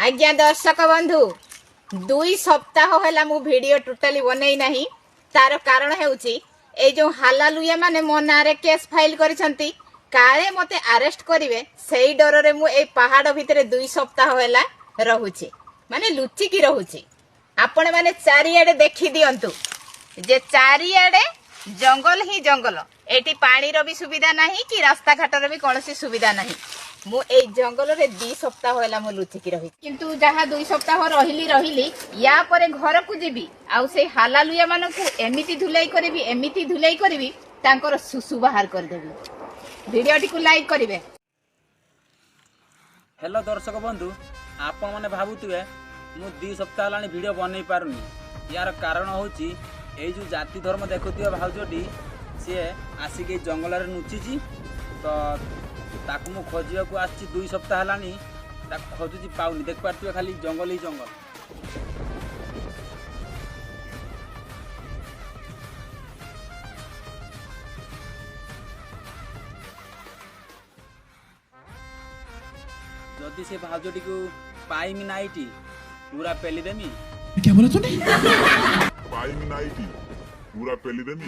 आज्ञा दर्शक बंधु 2 सप्ताह है मु वीडियो टोटाली बनई नहीं। तार कारण हेउची ए जो हालालुया माने मो नारे केस फाइल करिसंती काले मते अरेस्ट करिवे सेही डर रे मु ए पहाड़ भितरे 2 सप्ताह हैला रहूची माने लुचि की रहूची। आपण माने चारियाडे देखि दियंतु जे चारियाडे जंगल ही जंगल, एटी पानी रो भी सुविधा नहीं कि रास्ता घाट रो भी कोनोसी सुविधा नहीं। मु ए जंगल रे 2 सप्ताह हैला मु लुचिकी रही, किंतु जहाँ 2 सप्ताह रहिली या परे घर को जीवी आउ से हालालुया मानकु एमिति धुलाई करबी तांकर सुसु बाहर कर देबी। वीडियोटी को लाइक करिवे। हेलो दर्शक बंधु, आपण माने भाबुतुए मु 2 सप्ताह लानी वीडियो बनै पारुनी। यार कारण होची ए जो जाति धर्म देखुतिया भाउजोटी से आसिके जंगल रे नुचिची, तो ताकू मु खोजिया को आछि 2 सप्ताह लानी ताकू खोजुची पाउनी। देख पारतुए खाली जंगल ही जंगल। जदि से भाउजोटी को पाइमी नाइटी पूरा पेली देमी। क्या बोला तूने? पाइमी नाइटी पूरा पेली देमी।